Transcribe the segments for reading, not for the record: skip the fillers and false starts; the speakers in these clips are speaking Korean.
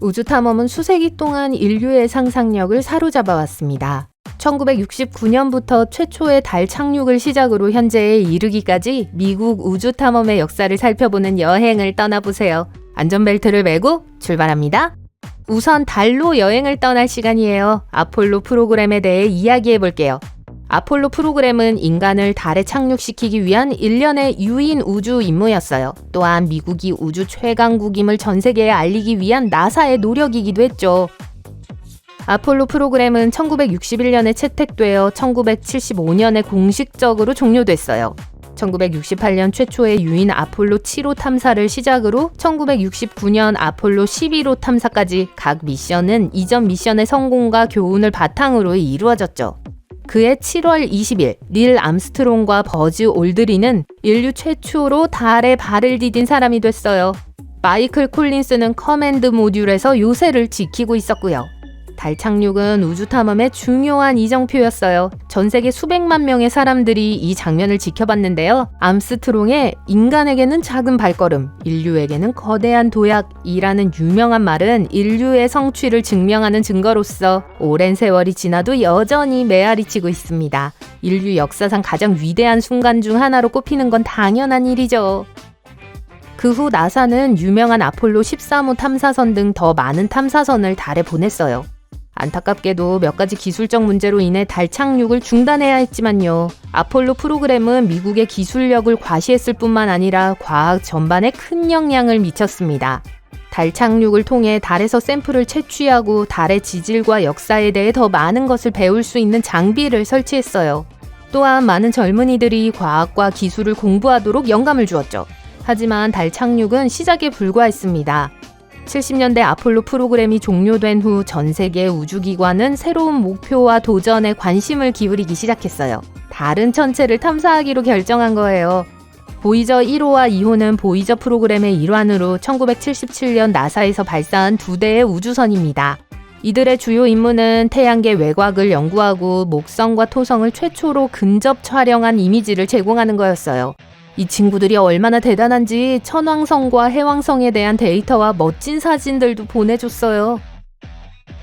우주 탐험은 수세기 동안 인류의 상상력을 사로잡아 왔습니다. 1969년부터 최초의 달 착륙을 시작으로 현재에 이르기까지 미국 우주 탐험의 역사를 살펴보는 여행을 떠나보세요. 안전벨트를 매고 출발합니다. 우선 달로 여행을 떠날 시간이에요. 아폴로 프로그램에 대해 이야기해 볼게요. 아폴로 프로그램은 인간을 달에 착륙시키기 위한 일련의 유인 우주 임무였어요. 또한 미국이 우주 최강국임을 전 세계에 알리기 위한 나사의 노력이기도 했죠. 아폴로 프로그램은 1961년에 채택되어 1975년에 공식적으로 종료됐어요. 1968년 최초의 유인 아폴로 7호 탐사를 시작으로 1969년 아폴로 11호 탐사까지 각 미션은 이전 미션의 성공과 교훈을 바탕으로 이루어졌죠. 그해 7월 20일 닐 암스트롱과 버즈 올드린은 인류 최초로 달에 발을 디딘 사람이 됐어요. 마이클 콜린스는 커맨드 모듈에서 요새를 지키고 있었고요. 달 착륙은 우주 탐험의 중요한 이정표였어요. 전 세계 수백만 명의 사람들이 이 장면을 지켜봤는데요. 암스트롱의 인간에게는 작은 발걸음, 인류에게는 거대한 도약이라는 유명한 말은 인류의 성취를 증명하는 증거로서 오랜 세월이 지나도 여전히 메아리치고 있습니다. 인류 역사상 가장 위대한 순간 중 하나로 꼽히는 건 당연한 일이죠. 그 후 나사는 유명한 아폴로 13호 탐사선 등 더 많은 탐사선을 달에 보냈어요. 안타깝게도 몇 가지 기술적 문제로 인해 달 착륙을 중단해야 했지만요. 아폴로 프로그램은 미국의 기술력을 과시했을 뿐만 아니라 과학 전반에 큰 영향을 미쳤습니다. 달 착륙을 통해 달에서 샘플을 채취하고 달의 지질과 역사에 대해 더 많은 것을 배울 수 있는 장비를 설치했어요. 또한 많은 젊은이들이 과학과 기술을 공부하도록 영감을 주었죠. 하지만 달 착륙은 시작에 불과했습니다. 70년대 아폴로 프로그램이 종료된 후 전 세계 우주기관은 새로운 목표와 도전에 관심을 기울이기 시작했어요. 달은 전체를 탐사하기로 결정한 거예요. 보이저 1호와 2호는 보이저 프로그램의 일환으로 1977년 나사에서 발사한 2대의 우주선입니다. 이들의 주요 임무는 태양계 외곽을 연구하고 목성과 토성을 최초로 근접 촬영한 이미지를 제공하는 거였어요. 이 친구들이 얼마나 대단한지 천왕성과 해왕성에 대한 데이터와 멋진 사진들도 보내줬어요.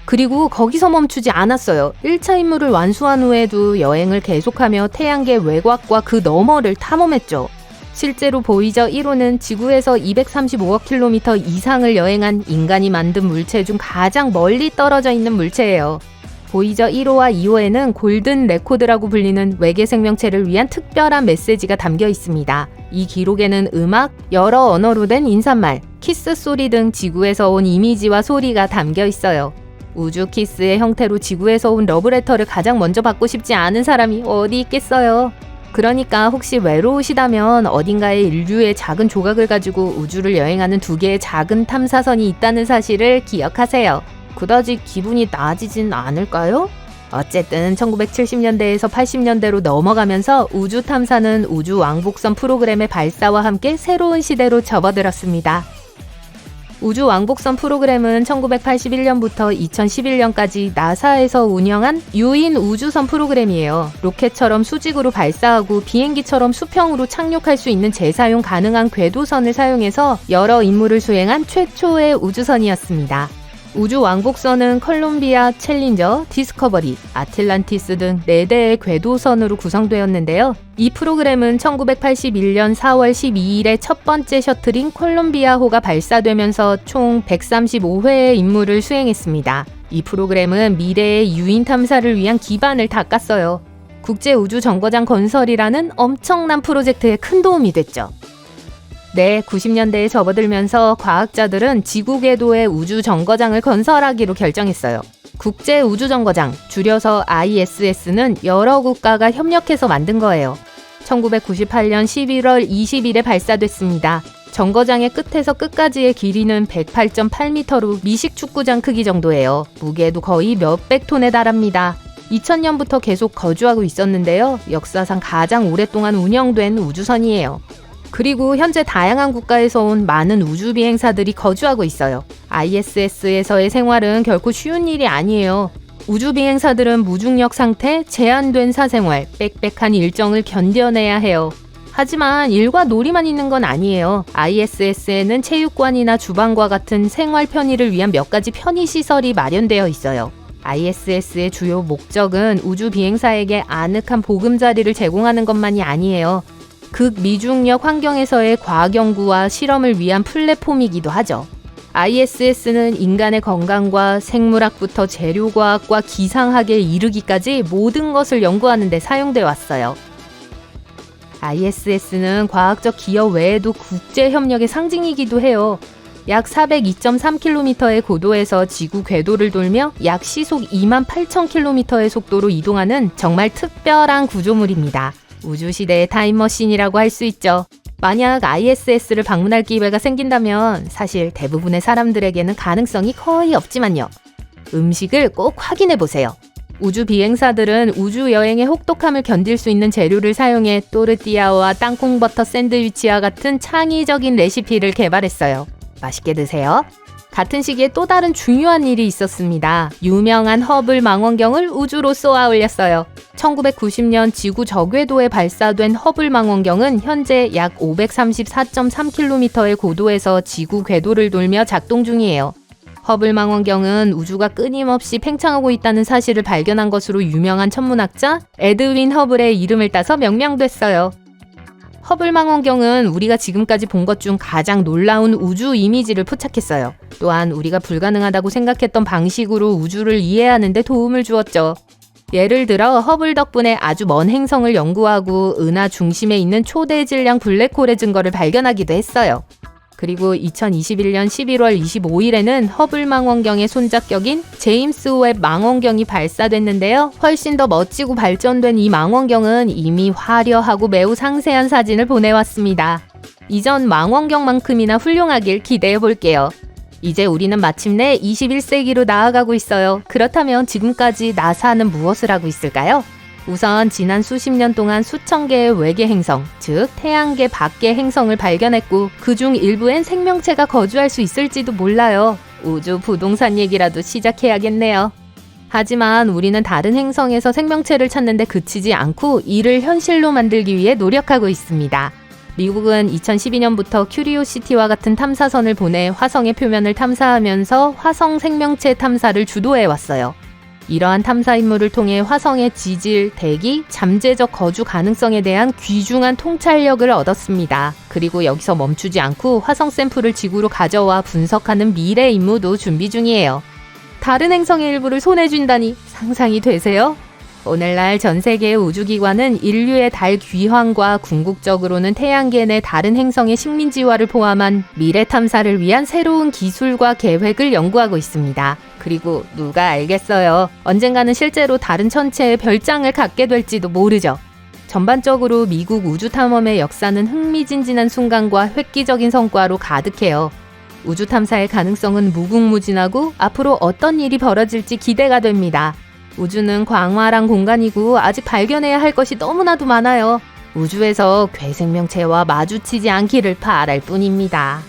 그리고 거기서 멈추지 않았어요. 1차 임무를 완수한 후에도 여행을 계속하며 태양계 외곽과 그 너머를 탐험했죠. 실제로 보이저 1호는 지구에서 235억 킬로미터 이상을 여행한 인간이 만든 물체 중 가장 멀리 떨어져 있는 물체예요. 보이저 1호와 2호에는 골든 레코드라고 불리는 외계 생명체를 위한 특별한 메시지가 담겨 있습니다. 이 기록에는 음악, 여러 언어로 된 인사말, 키스 소리 등 지구에서 온 이미지와 소리가 담겨 있어요. 우주 키스의 형태로 지구에서 온 러브레터를 가장 먼저 받고 싶지 않은 사람이 어디 있겠어요. 그러니까 혹시 외로우시다면 어딘가에 인류의 작은 조각을 가지고 우주를 여행하는 2개의 작은 탐사선이 있다는 사실을 기억하세요. 그다지 기분이 나아지진 않을까요? 어쨌든 1970년대에서 80년대로 넘어가면서 우주 탐사는 우주 왕복선 프로그램의 발사와 함께 새로운 시대로 접어들었습니다. 우주 왕복선 프로그램은 1981년부터 2011년까지 나사에서 운영한 유인 우주선 프로그램이에요. 로켓처럼 수직으로 발사하고 비행기처럼 수평으로 착륙할 수 있는 재사용 가능한 궤도선을 사용해서 여러 임무를 수행한 최초의 우주선이었습니다. 우주 왕복선은 컬럼비아, 챌린저, 디스커버리, 아틀란티스 등 4대의 궤도선으로 구성되었는데요. 이 프로그램은 1981년 4월 12일에 첫 번째 셔틀인 콜롬비아호가 발사되면서 총 135회의 임무를 수행했습니다. 이 프로그램은 미래의 유인 탐사를 위한 기반을 닦았어요. 국제우주정거장 건설이라는 엄청난 프로젝트에 큰 도움이 됐죠. 네, 90년대에 접어들면서 과학자들은 지구 궤도에 우주 정거장을 건설하기로 결정했어요. 국제 우주 정거장, 줄여서 ISS는 여러 국가가 협력해서 만든 거예요. 1998년 11월 20일에 발사됐습니다. 정거장의 끝에서 끝까지의 길이는 108.8m로 미식 축구장 크기 정도예요. 무게도 거의 몇백 톤에 달합니다. 2000년부터 계속 거주하고 있었는데요. 역사상 가장 오랫동안 운영된 우주선이에요. 그리고 현재 다양한 국가에서 온 많은 우주 비행사들이 거주하고 있어요. ISS에서의 생활은 결코 쉬운 일이 아니에요. 우주 비행사들은 무중력 상태, 제한된 사생활, 빽빽한 일정을 견뎌내야 해요. 하지만 일과 놀이만 있는 건 아니에요. ISS에는 체육관이나 주방과 같은 생활 편의를 위한 몇 가지 편의시설이 마련되어 있어요. ISS의 주요 목적은 우주 비행사에게 아늑한 보금자리를 제공하는 것만이 아니에요. 극미중력 환경에서의 과학 연구와 실험을 위한 플랫폼이기도 하죠. ISS는 인간의 건강과 생물학부터 재료과학과 기상학에 이르기까지 모든 것을 연구하는 데 사용되어 왔어요. ISS는 과학적 기여 외에도 국제협력의 상징이기도 해요. 약 402.3km의 고도에서 지구 궤도를 돌며 약 시속 28,000km의 속도로 이동하는 정말 특별한 구조물입니다. 우주시대의 타임머신이라고 할 수 있죠. 만약 ISS를 방문할 기회가 생긴다면 사실 대부분의 사람들에게는 가능성이 거의 없지만요. 음식을 꼭 확인해 보세요. 우주 비행사들은 우주 여행의 혹독함을 견딜 수 있는 재료를 사용해 또르띠아와 땅콩버터 샌드위치와 같은 창의적인 레시피를 개발했어요. 맛있게 드세요. 같은 시기에 또 다른 중요한 일이 있었습니다. 유명한 허블 망원경을 우주로 쏘아 올렸어요. 1990년 지구 저궤도에 발사된 허블 망원경은 현재 약 534.3km의 고도에서 지구 궤도를 돌며 작동 중이에요. 허블 망원경은 우주가 끊임없이 팽창하고 있다는 사실을 발견한 것으로 유명한 천문학자 에드윈 허블의 이름을 따서 명명됐어요. 허블 망원경은 우리가 지금까지 본 것 중 가장 놀라운 우주 이미지를 포착했어요. 또한 우리가 불가능하다고 생각했던 방식으로 우주를 이해하는 데 도움을 주었죠. 예를 들어 허블 덕분에 아주 먼 행성을 연구하고 은하 중심에 있는 초대질량 블랙홀의 증거를 발견하기도 했어요. 그리고 2021년 11월 25일에는 허블 망원경의 손자격인 제임스 웹 망원경이 발사됐는데요. 훨씬 더 멋지고 발전된 이 망원경은 이미 화려하고 매우 상세한 사진을 보내왔습니다. 이전 망원경만큼이나 훌륭하길 기대해 볼게요. 이제 우리는 마침내 21세기로 나아가고 있어요. 그렇다면 지금까지 나사는 무엇을 하고 있을까요? 우선 지난 수십 년 동안 수천 개의 외계 행성, 즉 태양계 밖의 행성을 발견했고 그중 일부엔 생명체가 거주할 수 있을지도 몰라요. 우주 부동산 얘기라도 시작해야겠네요. 하지만 우리는 다른 행성에서 생명체를 찾는데 그치지 않고 이를 현실로 만들기 위해 노력하고 있습니다. 미국은 2012년부터 큐리오시티와 같은 탐사선을 보내 화성의 표면을 탐사하면서 화성 생명체 탐사를 주도해 왔어요. 이러한 탐사 임무를 통해 화성의 지질, 대기, 잠재적 거주 가능성에 대한 귀중한 통찰력을 얻었습니다. 그리고 여기서 멈추지 않고 화성 샘플을 지구로 가져와 분석하는 미래 임무도 준비 중이에요. 다른 행성의 일부를 손에 쥔다니 상상이 되세요? 오늘날 전 세계의 우주기관은 인류의 달 귀환과 궁극적으로는 태양계 내 다른 행성의 식민지화를 포함한 미래 탐사를 위한 새로운 기술과 계획을 연구하고 있습니다. 그리고 누가 알겠어요. 언젠가는 실제로 다른 천체에 별장을 갖게 될지도 모르죠. 전반적으로 미국 우주탐험의 역사는 흥미진진한 순간과 획기적인 성과로 가득해요. 우주 탐사의 가능성은 무궁무진하고 앞으로 어떤 일이 벌어질지 기대가 됩니다. 우주는 광활한 공간이고 아직 발견해야 할 것이 너무나도 많아요. 우주에서 괴생명체와 마주치지 않기를 바랄 뿐입니다.